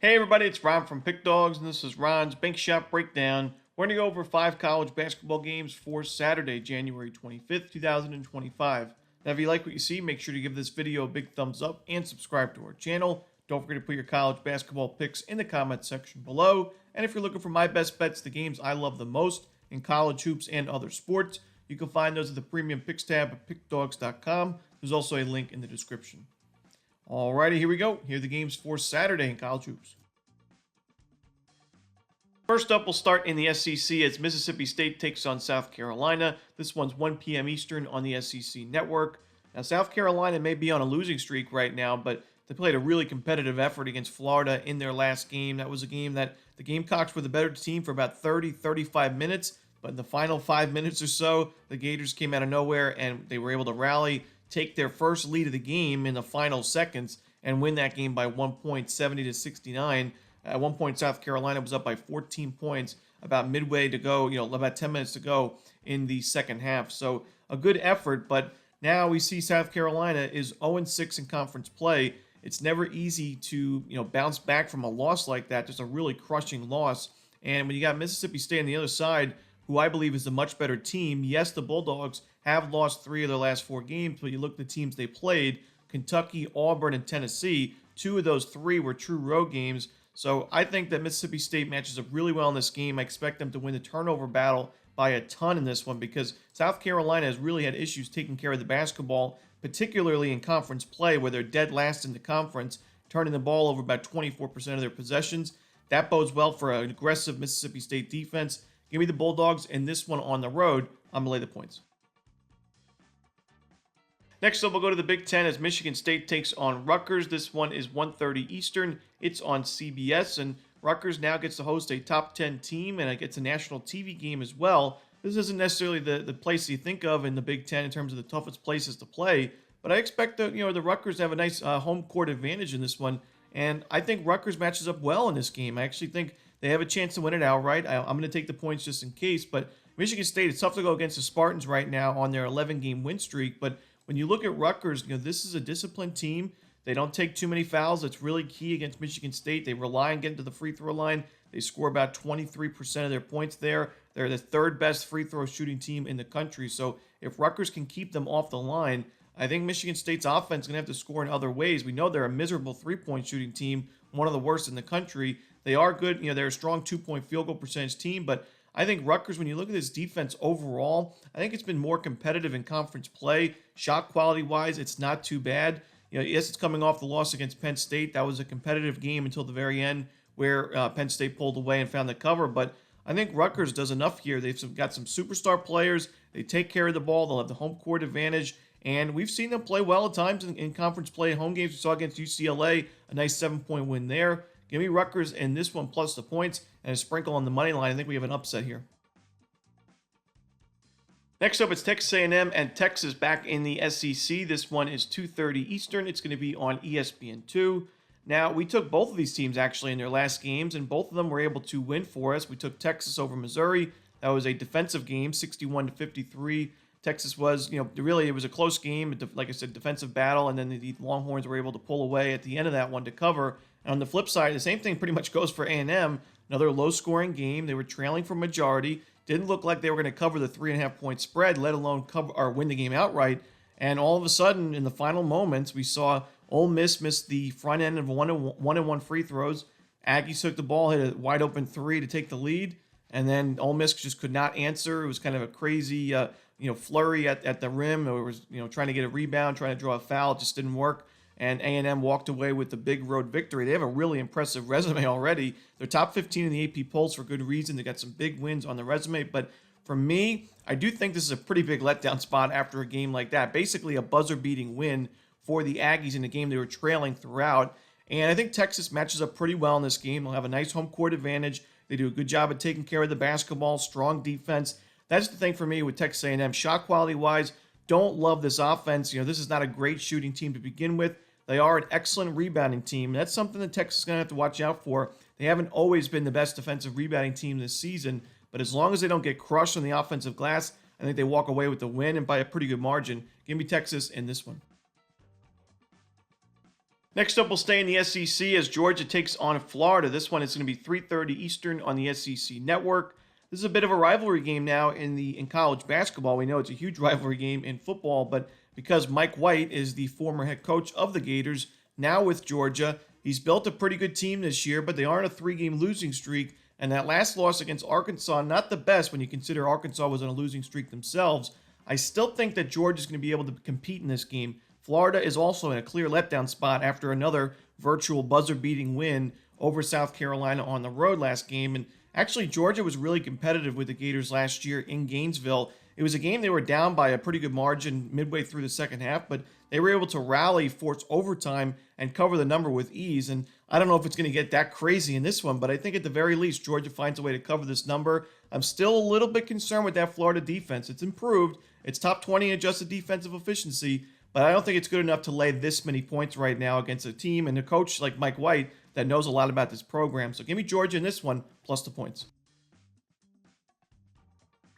Hey everybody, it's Ron from Pick Dawgz, and this is Ron's Bank Shot Breakdown. We're going to go over 5 college basketball games for Saturday, January 25th, 2025. Now, if you like what you see, make sure to give this video a big thumbs up and subscribe to our channel. Don't forget to put your college basketball picks in the comment section below. And if you're looking for my best bets, the games I love the most in college hoops and other sports, you can find those at the premium picks tab at pickdawgz.com. There's also a link in the description. Alrighty, here we go. Here are the games for Saturday in college hoops. First up, we'll start in the SEC as Mississippi State takes on South Carolina. This one's 1 p.m. Eastern on the SEC network. Now, South Carolina may be on a losing streak right now, but they played a really competitive effort against Florida in their last game. That was a game that the Gamecocks were the better team for about 35 minutes, but in the final 5 minutes or so, the Gators came out of nowhere and they were able to rally, take their first lead of the game in the final seconds, and win that game by 1 point, 70-69. At one point, South Carolina was up by 14 points about midway to go, about 10 minutes to go in the second half. So a good effort, but now we see South Carolina is 0-6 in conference play. It's never easy to, bounce back from a loss like that, just a really crushing loss. And when you got Mississippi State on the other side, who I believe is a much better team, yes, the Bulldogs have lost 3 of their last 4 games, but you look at the teams they played, Kentucky, Auburn, and Tennessee, 2 of those 3 were true road games. So I think that Mississippi State matches up really well in this game. I expect them to win the turnover battle by a ton in this one because South Carolina has really had issues taking care of the basketball, particularly in conference play where they're dead last in the conference, turning the ball over about 24% of their possessions. That bodes well for an aggressive Mississippi State defense. Give me the Bulldogs in this one on the road. I'm going to lay the points. Next up, we'll go to the Big Ten as Michigan State takes on Rutgers. This one is 1:30 Eastern. It's on CBS, and Rutgers now gets to host a top 10 team, and it gets a national TV game as well. This isn't necessarily the place you think of in the Big Ten in terms of the toughest places to play, but I expect the Rutgers to have a nice home court advantage in this one, and I think Rutgers matches up well in this game. I actually think they have a chance to win it outright. I'm going to take the points just in case, but Michigan State, it's tough to go against the Spartans right now on their 11-game win streak, but when you look at Rutgers, this is a disciplined team. They don't take too many fouls. That's really key against Michigan State. They rely on getting to the free throw line. They score about 23% of their points there. They're the 3rd best free throw shooting team in the country. So if Rutgers can keep them off the line, I think Michigan State's offense is going to have to score in other ways. We know they're a miserable 3-point shooting team, one of the worst in the country. They are good. They're a strong 2-point field goal percentage team, but I think Rutgers, when you look at this defense overall, I think it's been more competitive in conference play. Shot quality-wise, it's not too bad. Yes, it's coming off the loss against Penn State. That was a competitive game until the very end where Penn State pulled away and found the cover. But I think Rutgers does enough here. They've got some superstar players. They take care of the ball. They'll have the home court advantage. And we've seen them play well at times in conference play. Home games we saw against UCLA, a nice 7-point win there. Give me Rutgers in this one plus the points and a sprinkle on the money line. I think we have an upset here. Next up, it's Texas A&M and Texas back in the SEC. This one is 2:30 Eastern. It's going to be on ESPN2. Now, we took both of these teams actually in their last games, and both of them were able to win for us. We took Texas over Missouri. That was a defensive game, 61-53. Texas was, really, it was a close game. Like I said, defensive battle, and then the Longhorns were able to pull away at the end of that one to cover. And on the flip side, the same thing pretty much goes for A&M. Another low-scoring game. They were trailing for majority. Didn't look like they were going to cover the 3.5-point spread, let alone cover or win the game outright. And all of a sudden, in the final moments, we saw Ole Miss miss the front end of one-and-one free throws. Aggies took the ball, hit a wide-open 3 to take the lead, and then Ole Miss just could not answer. It was kind of a crazy, flurry at the rim. It was, trying to get a rebound, trying to draw a foul. It just didn't work. And A&M walked away with the big road victory. They have a really impressive resume already. They're top 15 in the AP polls for good reason. They got some big wins on the resume. But for me, I do think this is a pretty big letdown spot after a game like that. Basically a buzzer-beating win for the Aggies in a game they were trailing throughout. And I think Texas matches up pretty well in this game. They'll have a nice home court advantage. They do a good job of taking care of the basketball, strong defense. That's the thing for me with Texas A&M. Shot quality-wise, don't love this offense. This is not a great shooting team to begin with. They are an excellent rebounding team. That's something that Texas is going to have to watch out for. They haven't always been the best defensive rebounding team this season, but as long as they don't get crushed on the offensive glass, I think they walk away with the win and by a pretty good margin. Give me Texas in this one. Next up, we'll stay in the SEC as Georgia takes on Florida. This one is going to be 3:30 Eastern on the SEC Network. This is a bit of a rivalry game now in college basketball. We know it's a huge rivalry game in football, but because Mike White is the former head coach of the Gators, now with Georgia, he's built a pretty good team this year, but they are on a 3-game losing streak. And that last loss against Arkansas, not the best when you consider Arkansas was on a losing streak themselves. I still think that Georgia's going to be able to compete in this game. Florida is also in a clear letdown spot after another virtual buzzer-beating win over South Carolina on the road last game. And actually, Georgia was really competitive with the Gators last year in Gainesville. It was a game they were down by a pretty good margin midway through the second half, but they were able to rally, force overtime, and cover the number with ease. And I don't know if it's going to get that crazy in this one, but I think at the very least, Georgia finds a way to cover this number. I'm still a little bit concerned with that Florida defense. It's improved. It's top 20 in adjusted defensive efficiency, but I don't think it's good enough to lay this many points right now against a team and a coach like Mike White that knows a lot about this program. So give me Georgia in this one, plus the points.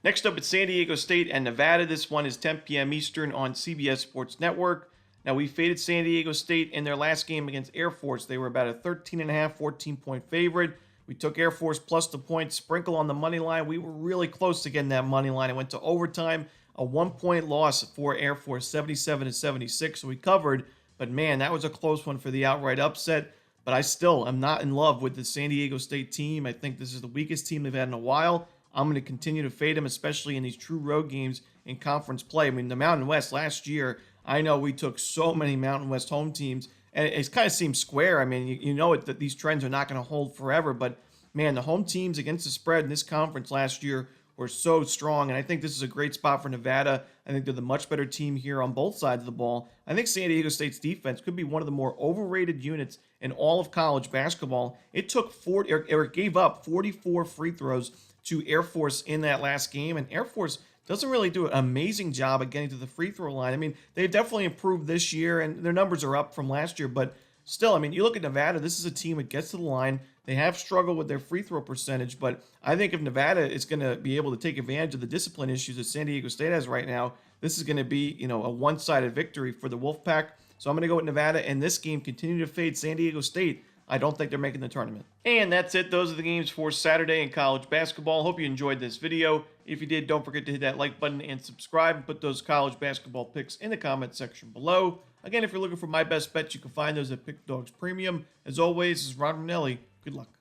Next up, it's San Diego State and Nevada. This one is 10 p.m. Eastern on CBS Sports Network. Now, we faded San Diego State in their last game against Air Force. They were about a 13.5, 14-point favorite. We took Air Force plus the points, sprinkle on the money line. We were really close to getting that money line. It went to overtime. A 1-point loss for Air Force, 77-76, so we covered. But man, that was a close one for the outright upset. But I still am not in love with the San Diego State team. I think this is the weakest team they've had in a while. I'm going to continue to fade them, especially in these true road games in conference play. I mean, the Mountain West last year, I know we took so many Mountain West home teams, and it kind of seems square. I mean, you know that these trends are not going to hold forever, but man, the home teams against the spread in this conference last year were so strong, and I think this is a great spot for Nevada. I think they're the much better team here on both sides of the ball. I think San Diego State's defense could be one of the more overrated units in all of college basketball. It took it gave up 44 free throws to Air Force in that last game, and Air Force doesn't really do an amazing job at getting to the free throw line. I mean, they've definitely improved this year, and their numbers are up from last year, but still, I mean, you look at Nevada, this is a team that gets to the line. They have struggled with their free throw percentage, but I think if Nevada is going to be able to take advantage of the discipline issues that San Diego State has right now, this is going to be, a one-sided victory for the Wolfpack. So I'm going to go with Nevada in this game, continue to fade San Diego State. I don't think they're making the tournament. And that's it. Those are the games for Saturday in college basketball. Hope you enjoyed this video. If you did, don't forget to hit that like button and subscribe and put those college basketball picks in the comment section below. Again, if you're looking for my best bets, you can find those at Pick Dawgz Premium. As always, this is Romanelli. Good luck.